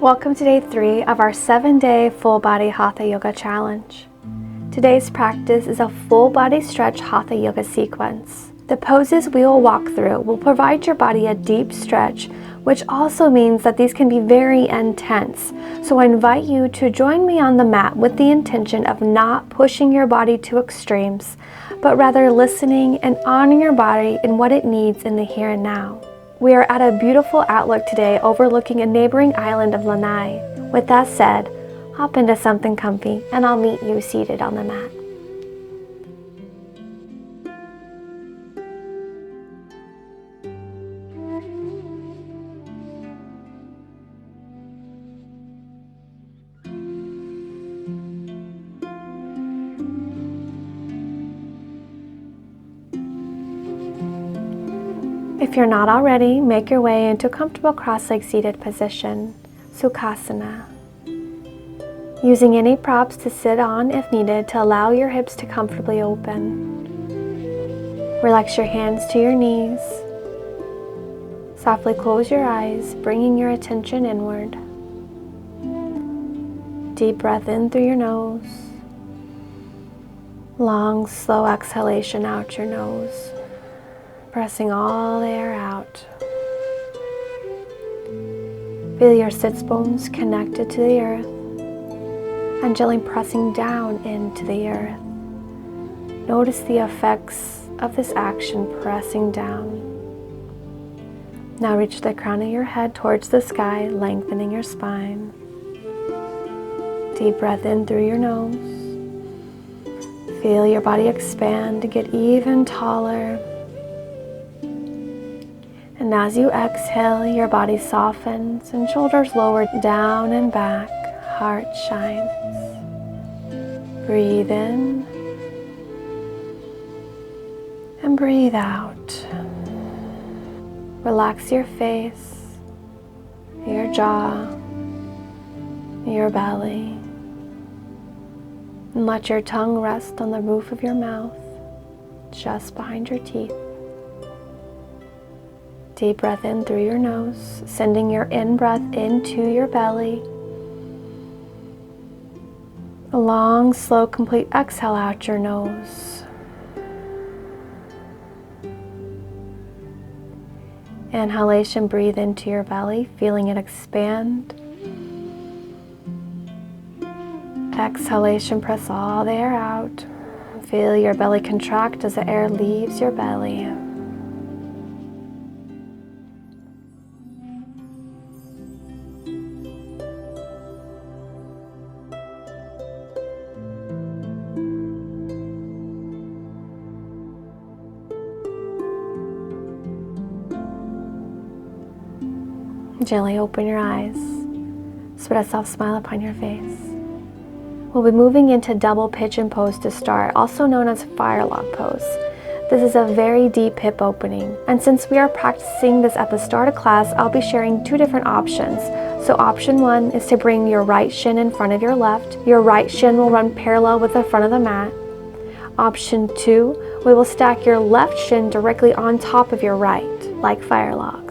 Welcome to day 3 of our 7-day full body Hatha yoga challenge. Today's practice is a full body stretch Hatha yoga sequence. The poses we will walk through will provide your body a deep stretch, which also means that these can be very intense. So I invite you to join me on the mat with the intention of not pushing your body to extremes, but rather listening and honoring your body and what it needs in the here and now. We are at a beautiful outlook today overlooking a neighboring island of Lanai. With that said, hop into something comfy and I'll meet you seated on the mat. If you're not already, make your way into a comfortable cross-legged seated position, Sukhasana. Using any props to sit on if needed to allow your hips to comfortably open. Relax your hands to your knees. Softly close your eyes, bringing your attention inward. Deep breath in through your nose. Long, slow exhalation out your nose. Pressing all the air out. Feel your sits bones connected to the earth and gently pressing down into the earth. Notice the effects of this action pressing down. Now reach the crown of your head towards the sky, lengthening your spine. Deep breath in through your nose. Feel your body expand to get even taller. And as you exhale, your body softens and shoulders lower down and back, heart shines. Breathe in and breathe out. Relax your face, your jaw, your belly, and let your tongue rest on the roof of your mouth, just behind your teeth. Deep breath in through your nose, sending your in-breath into your belly. A long, slow, complete exhale out your nose. Inhalation, breathe into your belly, feeling it expand. Exhalation, press all the air out. Feel your belly contract as the air leaves your belly. Gently open your eyes. Spread a soft smile upon your face. We'll be moving into double pigeon pose to start, also known as firelog pose. This is a very deep hip opening, and since we are practicing this at the start of class, I'll be sharing 2 different options. So option 1 is to bring your right shin in front of your left. Your right shin will run parallel with the front of the mat. Option 2, we will stack your left shin directly on top of your right, like firelogs.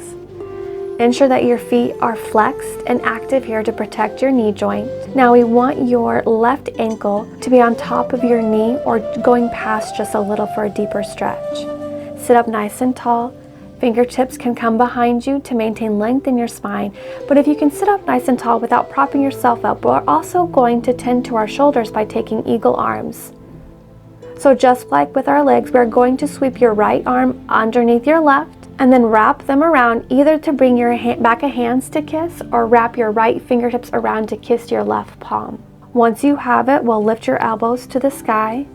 Ensure that your feet are flexed and active here to protect your knee joint. Now we want your left ankle to be on top of your knee or going past just a little for a deeper stretch. Sit up nice and tall. Fingertips can come behind you to maintain length in your spine, but if you can sit up nice and tall without propping yourself up, we're also going to tend to our shoulders by taking eagle arms. So just like with our legs, we're going to sweep your right arm underneath your left, and then wrap them around either to bring your back of hands to kiss or wrap your right fingertips around to kiss your left palm. Once you have it, we'll lift your elbows to the sky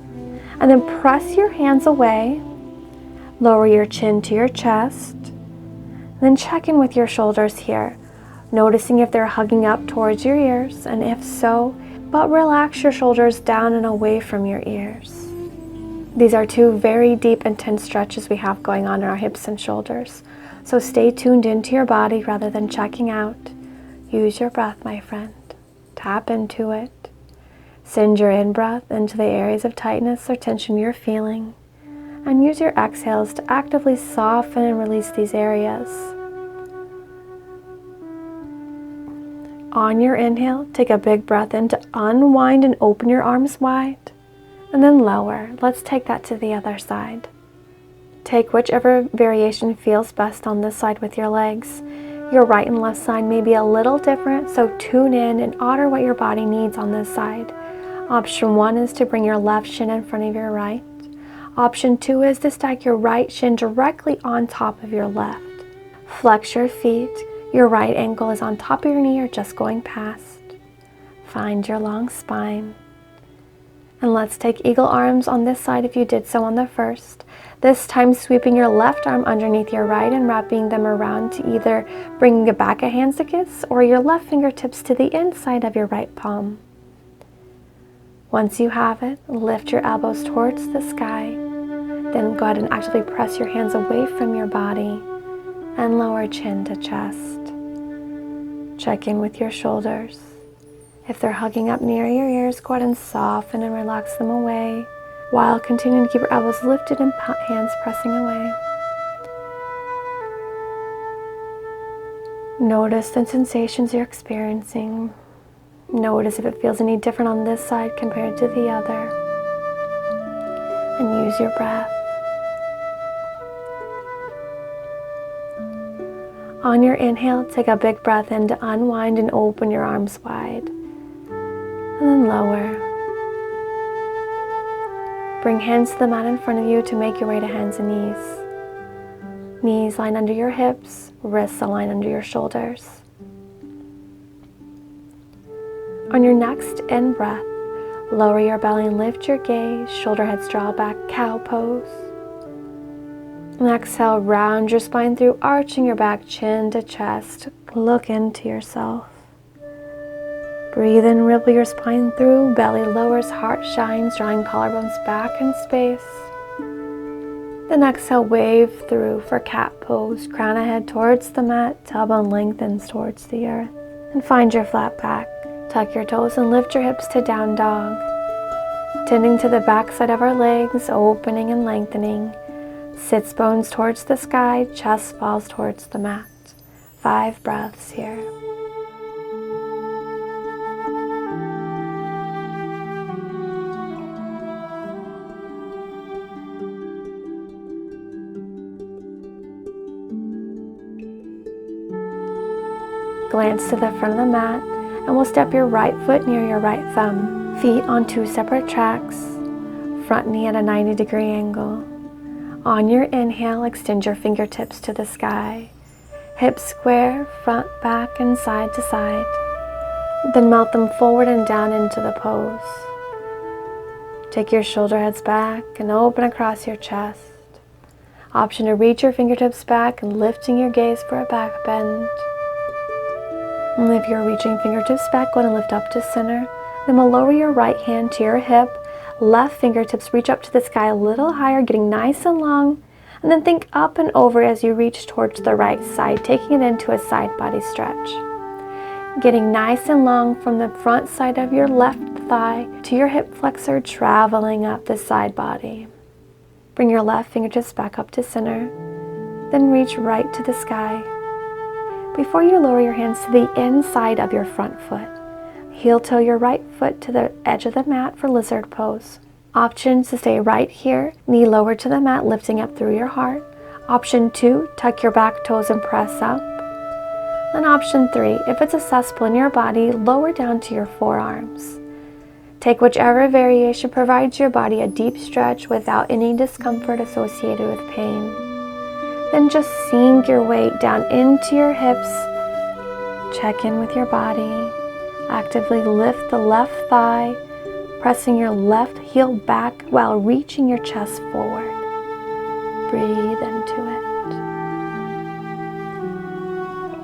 and then press your hands away. Lower your chin to your chest. Then check in with your shoulders here, noticing if they're hugging up towards your ears, and if so, but relax your shoulders down and away from your ears. These are 2 very deep, intense stretches we have going on in our hips and shoulders. So stay tuned into your body rather than checking out. Use your breath, my friend. Tap into it. Send your in-breath into the areas of tightness or tension you're feeling. And use your exhales to actively soften and release these areas. On your inhale, take a big breath in to unwind and open your arms wide. And then lower. Let's take that to the other side. Take whichever variation feels best on this side with your legs. Your right and left side may be a little different, so tune in and honor what your body needs on this side. Option 1 is to bring your left shin in front of your right. Option 2 is to stack your right shin directly on top of your left. Flex your feet. Your right ankle is on top of your knee or just going past. Find your long spine. And let's take eagle arms on this side if you did so on the first. This time sweeping your left arm underneath your right and wrapping them around to either bring the back of hands to kiss or your left fingertips to the inside of your right palm. Once you have it, lift your elbows towards the sky. Then go ahead and actively press your hands away from your body and lower chin to chest. Check in with your shoulders. If they're hugging up near your ears, go ahead and soften and relax them away while continuing to keep your elbows lifted and hands pressing away. Notice the sensations you're experiencing. Notice if it feels any different on this side compared to the other. And use your breath. On your inhale, take a big breath in to unwind and open your arms wide. And then lower. Bring hands to the mat in front of you to make your way to hands and knees. Knees line under your hips, wrists align under your shoulders. On your next in breath, lower your belly and lift your gaze, shoulder heads draw back, cow pose. And exhale, round your spine through, arching your back, chin to chest. Look into yourself. Breathe in, ripple your spine through, belly lowers, heart shines, drawing collarbones back in space. Then exhale, wave through for cat pose, crown of head towards the mat, tailbone lengthens towards the earth. And find your flat back. Tuck your toes and lift your hips to down dog. Tending to the back side of our legs, opening and lengthening. Sits bones towards the sky, chest falls towards the mat. 5 breaths here. Glance to the front of the mat and we'll step your right foot near your right thumb. Feet on 2 separate tracks. Front knee at a 90-degree angle. On your inhale, extend your fingertips to the sky. Hips square, front, back, and side to side. Then melt them forward and down into the pose. Take your shoulder heads back and open across your chest. Option to reach your fingertips back and lifting your gaze for a back bend. And if you're reaching fingertips back, go ahead and lift up to center. Then we'll lower your right hand to your hip. Left fingertips reach up to the sky a little higher, getting nice and long. And then think up and over as you reach towards the right side, taking it into a side body stretch. Getting nice and long from the front side of your left thigh to your hip flexor, traveling up the side body. Bring your left fingertips back up to center. Then reach right to the sky. Before you lower your hands to the inside of your front foot, heel toe your right foot to the edge of the mat for lizard pose. Options to stay right here, knee lower to the mat, lifting up through your heart. Option 2, tuck your back toes and press up. And option 3, if it's accessible in your body, lower down to your forearms. Take whichever variation provides your body a deep stretch without any discomfort associated with pain. Then just sink your weight down into your hips. Check in with your body. Actively lift the left thigh, pressing your left heel back while reaching your chest forward. Breathe into it.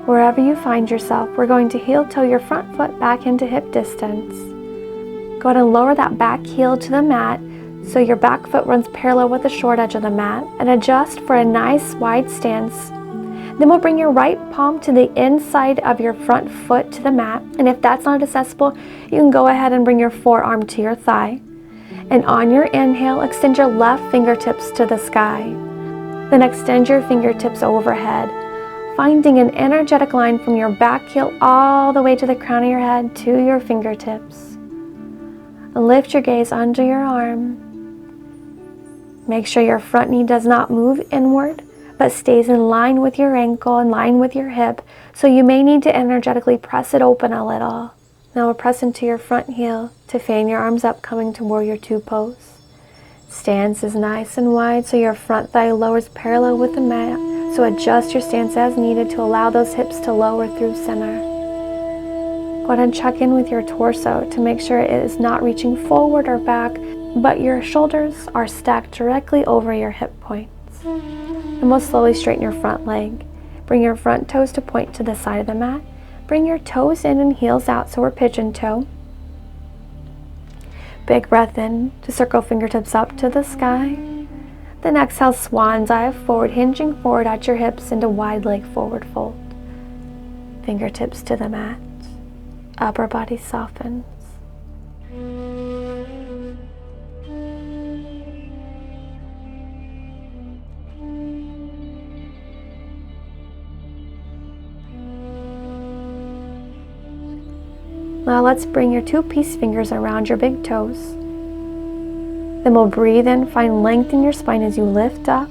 Wherever you find yourself, we're going to heel toe your front foot back into hip distance. Go ahead and lower that back heel to the mat so your back foot runs parallel with the short edge of the mat, and adjust for a nice wide stance. Then we'll bring your right palm to the inside of your front foot to the mat, and if that's not accessible, you can go ahead and bring your forearm to your thigh. And on your inhale, extend your left fingertips to the sky. Then extend your fingertips overhead. finding an energetic line from your back heel all the way to the crown of your head to your fingertips. Lift your gaze under your arm. Make sure your front knee does not move inward, but stays in line with your ankle, in line with your hip, so you may need to energetically press it open a little. Now we'll press into your front heel to fan your arms up, coming to warrior two pose. Stance is nice and wide, so your front thigh lowers parallel with the mat, so adjust your stance as needed to allow those hips to lower through center. Go ahead and check in with your torso to make sure it is not reaching forward or back, but your shoulders are stacked directly over your hip points. And we'll slowly straighten your front leg. Bring your front toes to point to the side of the mat. Bring your toes in and heels out, so we're pigeon toe. Big breath in to circle fingertips up to the sky. Then exhale, swan dive forward, hinging forward at your hips into wide leg forward fold. Fingertips to the mat. Upper body softens. Now let's bring your two peace fingers around your big toes. Then we'll breathe in, find length in your spine as you lift up.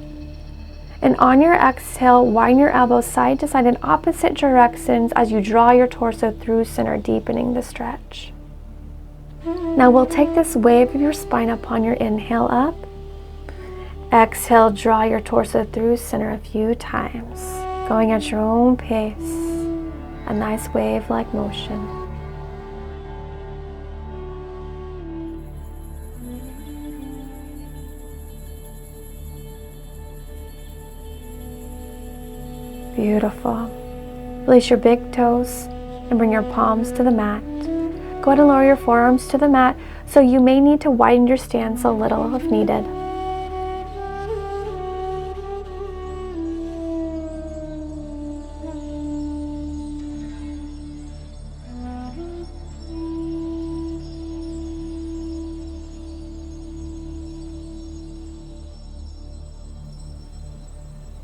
And on your exhale, widen your elbows side to side in opposite directions as you draw your torso through center, deepening the stretch. Now we'll take this wave of your spine upon your inhale up. Exhale, draw your torso through center a few times, going at your own pace. A nice wave-like motion. Beautiful. Release your big toes and bring your palms to the mat. Go ahead and lower your forearms to the mat, so you may need to widen your stance a little if needed.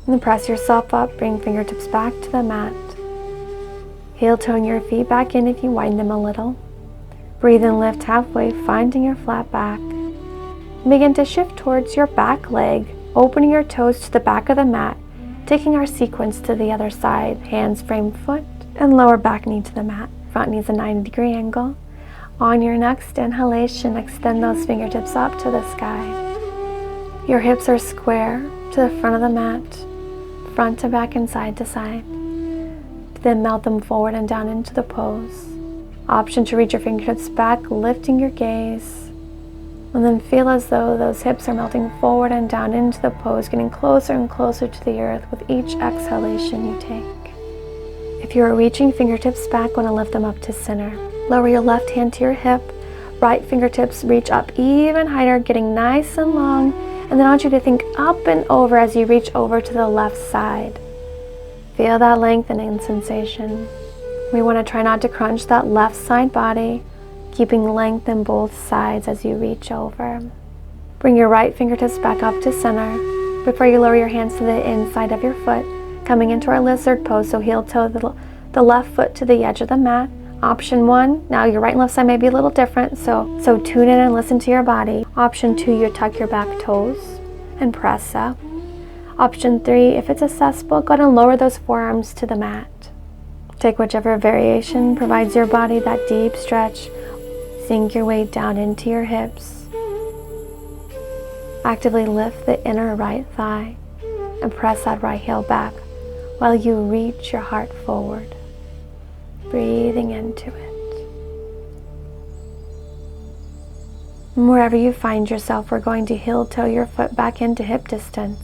And then press yourself up, bring fingertips back to the mat. Heel toeing your feet back in if you widen them a little. Breathe and lift halfway, finding your flat back. Begin to shift towards your back leg, opening your toes to the back of the mat, taking our sequence to the other side. Hands frame foot and lower back knee to the mat. Front knee is a 90-degree angle. On your next inhalation, extend those fingertips up to the sky. Your hips are square to the front of the mat, front to back and side to side. Then melt them forward and down into the pose. Option to reach your fingertips back, lifting your gaze. And then feel as though those hips are melting forward and down into the pose, getting closer and closer to the earth with each exhalation you take. If you are reaching fingertips back, want to lift them up to center. Lower your left hand to your hip. Right fingertips reach up even higher, getting nice and long. And then I want you to think up and over as you reach over to the left side. Feel that lengthening sensation. We want to try not to crunch that left side body, keeping length in both sides as you reach over. Bring your right fingertips back up to center before you lower your hands to the inside of your foot, coming into our lizard pose, so heel toe the left foot to the edge of the mat. Option 1, now your right and left side may be a little different, so tune in and listen to your body. Option 2, you tuck your back toes and press up. Option 3, if it's accessible, go ahead and lower those forearms to the mat. Take whichever variation provides your body that deep stretch. Sink your weight down into your hips. Actively lift the inner right thigh and press that right heel back while you reach your heart forward. Breathing into it. And wherever you find yourself, we're going to heel toe your foot back into hip distance.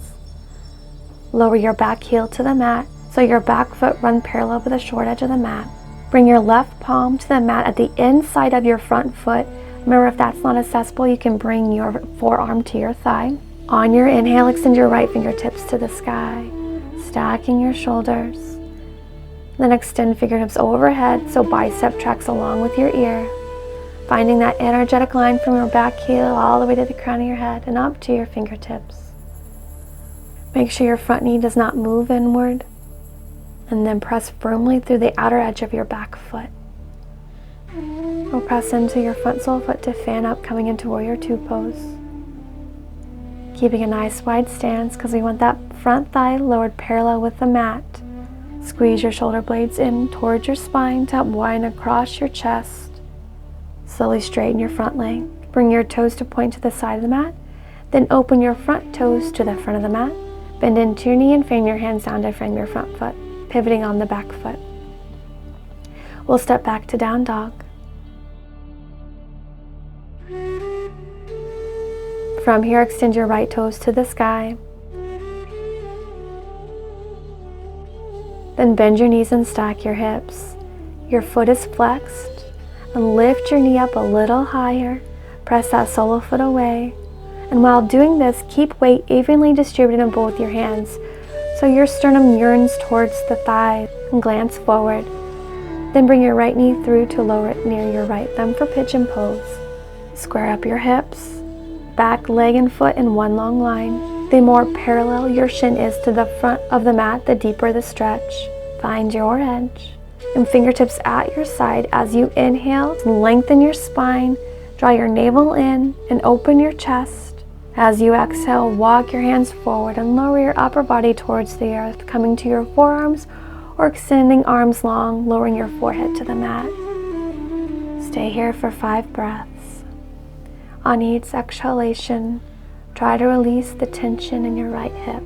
Lower your back heel to the mat, so your back foot runs parallel with the short edge of the mat. Bring your left palm to the mat at the inside of your front foot. Remember, if that's not accessible, you can bring your forearm to your thigh. On your inhale, extend your right fingertips to the sky, stacking your shoulders. Then extend fingertips overhead so bicep tracks along with your ear. Finding that energetic line from your back heel all the way to the crown of your head and up to your fingertips. Make sure your front knee does not move inward. And then press firmly through the outer edge of your back foot. We'll press into your front sole foot to fan up, coming into Warrior Two pose. Keeping a nice wide stance because we want that front thigh lowered parallel with the mat. Squeeze your shoulder blades in towards your spine to help widen across your chest. Slowly straighten your front leg. Bring your toes to point to the side of the mat. Then open your front toes to the front of the mat. Bend into your knee and frame your hands down to frame your front foot, pivoting on the back foot. We'll step back to down dog. From here, extend your right toes to the sky. Then bend your knees and stack your hips. Your foot is flexed, and lift your knee up a little higher. Press that sole foot away. And while doing this, keep weight evenly distributed in both your hands so your sternum yearns towards the thigh, and glance forward. Then bring your right knee through to lower it near your right thumb for pigeon pose. Square up your hips. Back leg and foot in one long line. The more parallel your shin is to the front of the mat, the deeper the stretch. Find your edge. And fingertips at your side as you inhale. Lengthen your spine. Draw your navel in and open your chest. As you exhale, walk your hands forward and lower your upper body towards the earth, coming to your forearms or extending arms long, lowering your forehead to the mat. Stay here for 5 breaths. On each exhalation, try to release the tension in your right hip.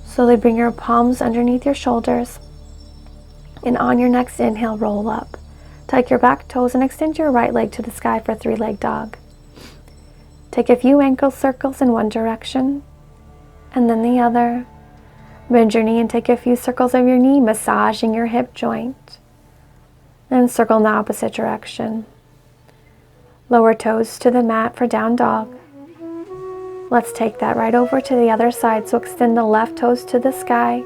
Slowly bring your palms underneath your shoulders, and on your next inhale, roll up. Tuck your back toes and extend your right leg to the sky for 3-leg dog. Take a few ankle circles in one direction, and then the other. Bend your knee and take a few circles of your knee, massaging your hip joint. Then circle in the opposite direction. Lower toes to the mat for down dog. Let's take that right over to the other side, so extend the left toes to the sky.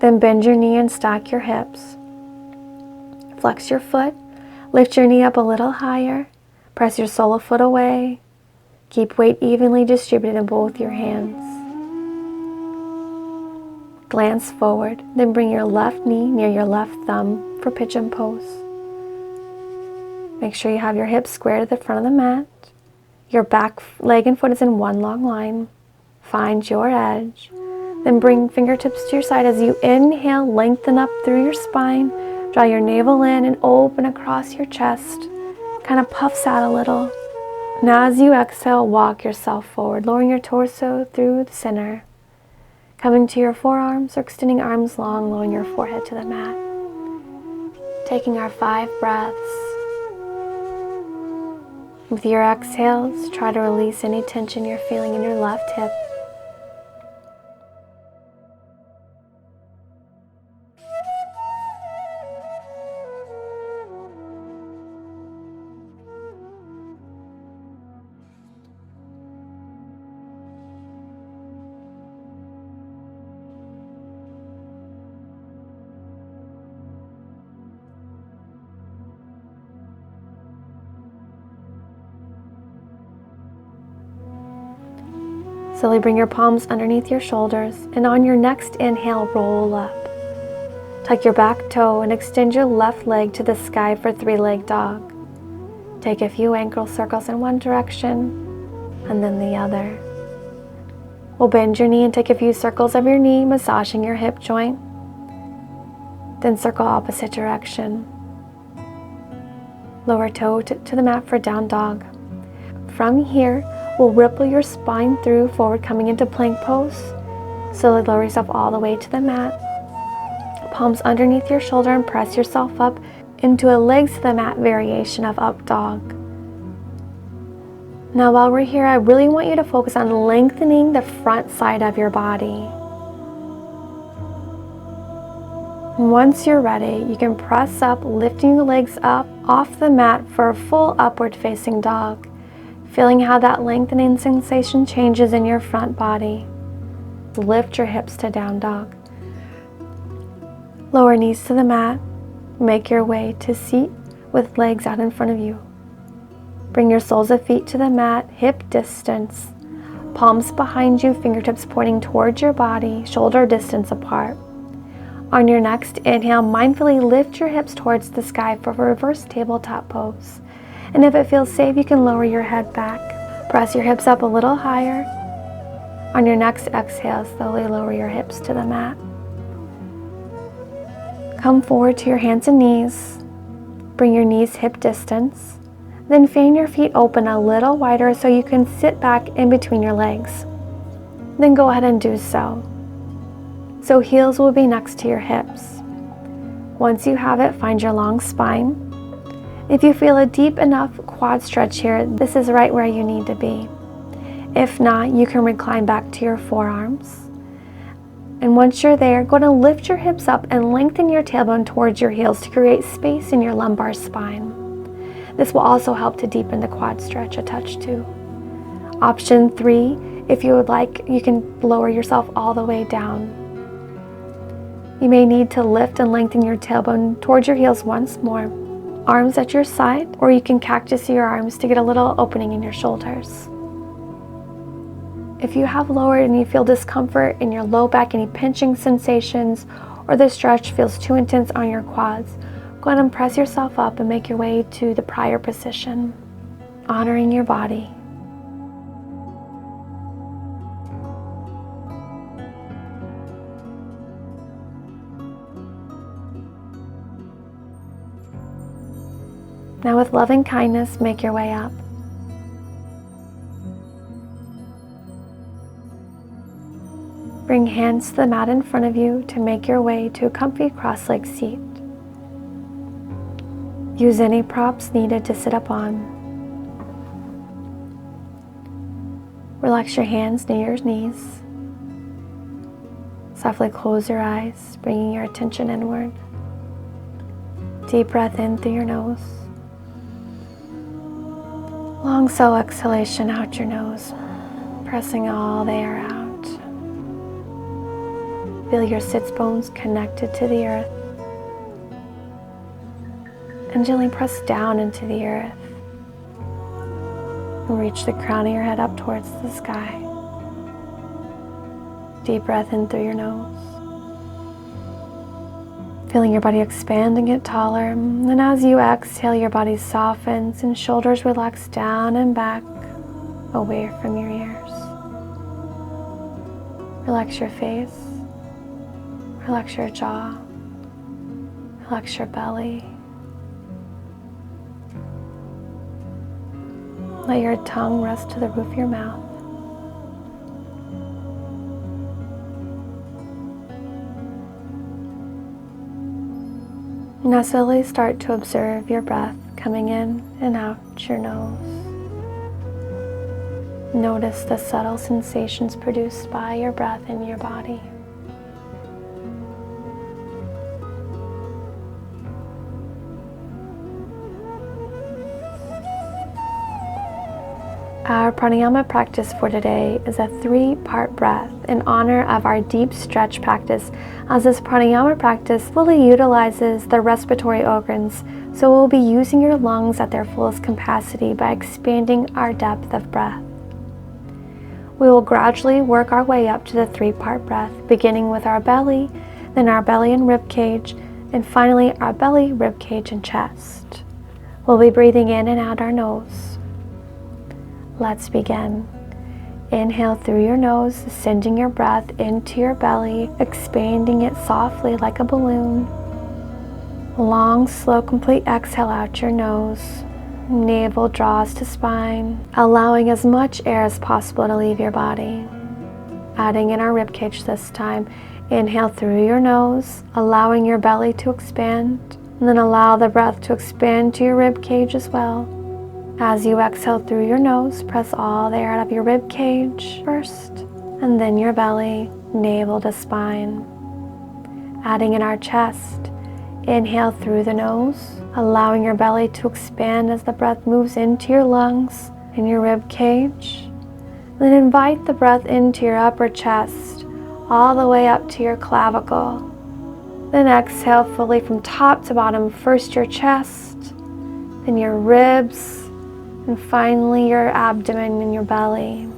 Then bend your knee and stack your hips. Flex your foot, lift your knee up a little higher, press your sole of foot away. Keep weight evenly distributed in both your hands. Glance forward, then bring your left knee near your left thumb for pigeon pose. Make sure you have your hips square to the front of the mat. Your back leg and foot is in one long line. Find your edge. Then bring fingertips to your side as you inhale, lengthen up through your spine. Draw your navel in and open across your chest. Kind of puffs out a little. Now as you exhale, walk yourself forward, lowering your torso through the center. Coming to your forearms or extending arms long, lowering your forehead to the mat. Taking our 5 breaths. With your exhales, try to release any tension you're feeling in your left hip. Slowly bring your palms underneath your shoulders, and on your next inhale, roll up. Tuck your back toe and extend your left leg to the sky for 3-leg dog. Take a few ankle circles in one direction, and then the other. We'll bend your knee and take a few circles of your knee, massaging your hip joint. Then circle opposite direction. Lower toe to the mat for down dog. From here, we'll ripple your spine through forward, coming into plank pose. Slowly lower yourself all the way to the mat. Palms underneath your shoulder and press yourself up into a legs to the mat variation of up dog. Now while we're here, I really want you to focus on lengthening the front side of your body. Once you're ready, you can press up, lifting the legs up off the mat for a full upward facing dog, feeling how that lengthening sensation changes in your front body. Lift your hips to down dog. Lower knees to the mat. Make your way to seat with legs out in front of you. Bring your soles of feet to the mat, hip distance. Palms behind you, fingertips pointing towards your body, shoulder distance apart. On your next inhale, mindfully lift your hips towards the sky for a reverse tabletop pose. And if it feels safe, you can lower your head back. Press your hips up a little higher. On your next exhale, slowly lower your hips to the mat. Come forward to your hands and knees. Bring your knees hip distance. Then fan your feet open a little wider so you can sit back in between your legs. Then go ahead and do so. So heels will be next to your hips. Once you have it, find your long spine. If you feel a deep enough quad stretch here, this is right where you need to be. If not, you can recline back to your forearms. And once you're there, go ahead and lift your hips up and lengthen your tailbone towards your heels to create space in your lumbar spine. This will also help to deepen the quad stretch a touch too. Option 3, if you would like, you can lower yourself all the way down. You may need to lift and lengthen your tailbone towards your heels once more. Arms at your side, or you can cactus your arms to get a little opening in your shoulders. If you have lowered and you feel discomfort in your low back, any pinching sensations, or the stretch feels too intense on your quads, go ahead and press yourself up and make your way to the prior position, honoring your body. Now with loving kindness, make your way up. Bring hands to the mat in front of you to make your way to a comfy cross-legged seat. Use any props needed to sit up on. Relax your hands near your knees. Softly close your eyes, bringing your attention inward. Deep breath in through your nose. Long slow exhalation out your nose, pressing all the air out. Feel your sits bones connected to the earth. And gently press down into the earth. And reach the crown of your head up towards the sky. Deep breath in through your nose. Feeling your body expand and get taller. And as you exhale, your body softens and shoulders relax down and back, away from your ears. Relax your face. Relax your jaw. Relax your belly. Let your tongue rest to the roof of your mouth. Now slowly start to observe your breath coming in and out your nose. Notice the subtle sensations produced by your breath in your body. Our pranayama practice for today is a 3-part breath in honor of our deep stretch practice, as this pranayama practice fully utilizes the respiratory organs, so we'll be using your lungs at their fullest capacity by expanding our depth of breath. We will gradually work our way up to the 3-part breath, beginning with our belly, then our belly and rib cage, and finally our belly, rib cage, and chest. We'll be breathing in and out our nose. Let's begin. Inhale through your nose, sending your breath into your belly, expanding it softly like a balloon. Long, slow, complete exhale out your nose. Navel draws to spine, allowing as much air as possible to leave your body. Adding in our rib cage this time. Inhale through your nose, allowing your belly to expand, and then allow the breath to expand to your rib cage as well. As you exhale through your nose, press all the air out of your rib cage first, and then your belly, navel to spine. adding in our chest. Inhale through the nose, allowing your belly to expand as the breath moves into your lungs and your rib cage. Then invite the breath into your upper chest, all the way up to your clavicle. Then exhale fully from top to bottom, first your chest, then your ribs, and finally your abdomen and your belly.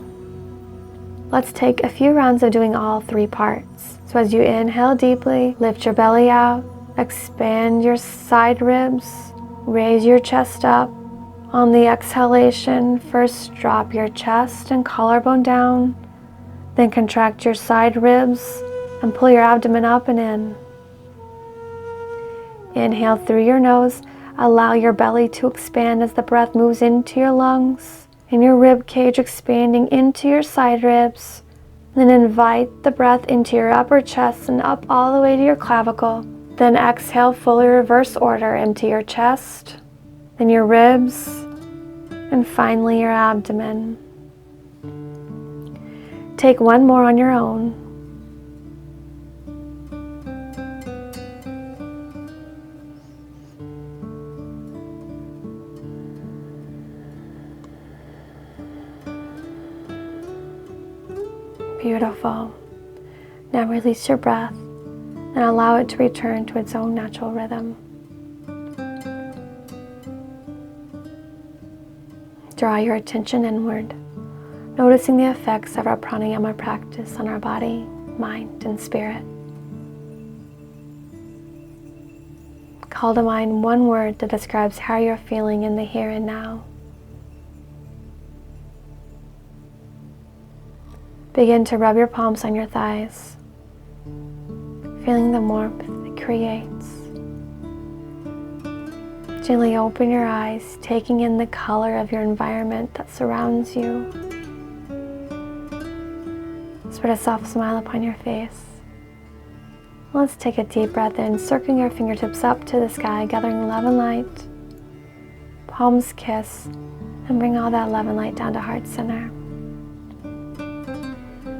Let's take a few rounds of doing all three parts. So as you inhale deeply, lift your belly out, expand your side ribs, raise your chest up. On the exhalation, first drop your chest and collarbone down, then contract your side ribs and pull your abdomen up and in. Inhale through your nose, allow your belly to expand as the breath moves into your lungs and your rib cage expanding into your side ribs. Then invite the breath into your upper chest and up all the way to your clavicle. Then exhale, fully reverse order into your chest, then your ribs, and finally your abdomen. Take one more on your own. Beautiful. Now release your breath and allow it to return to its own natural rhythm. Draw your attention inward, noticing the effects of our pranayama practice on our body, mind, and spirit. Call to mind one word that describes how you're feeling in the here and now. Begin to rub your palms on your thighs, feeling the warmth it creates. Gently open your eyes, taking in the color of your environment that surrounds you. Spread a soft smile upon your face. Let's take a deep breath in, circling your fingertips up to the sky, gathering love and light. Palms kiss, and bring all that love and light down to heart center.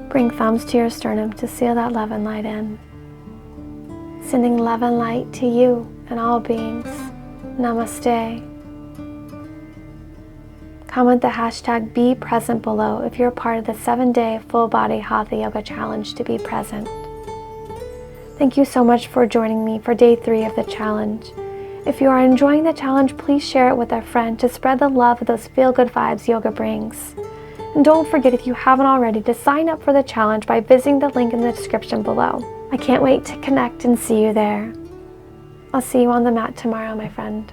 Bring thumbs to your sternum to seal that love and light in. Sending love and light to you and all beings. Namaste. Comment the hashtag #BePresent below if you're a part of the 7-day full-body Hatha Yoga Challenge to be present. Thank you so much for joining me for day 3 of the challenge. If you are enjoying the challenge, please share it with a friend to spread the love of those feel-good vibes yoga brings. And don't forget, if you haven't already, to sign up for the challenge by visiting the link in the description below. I can't wait to connect and see you there. I'll see you on the mat tomorrow, my friend.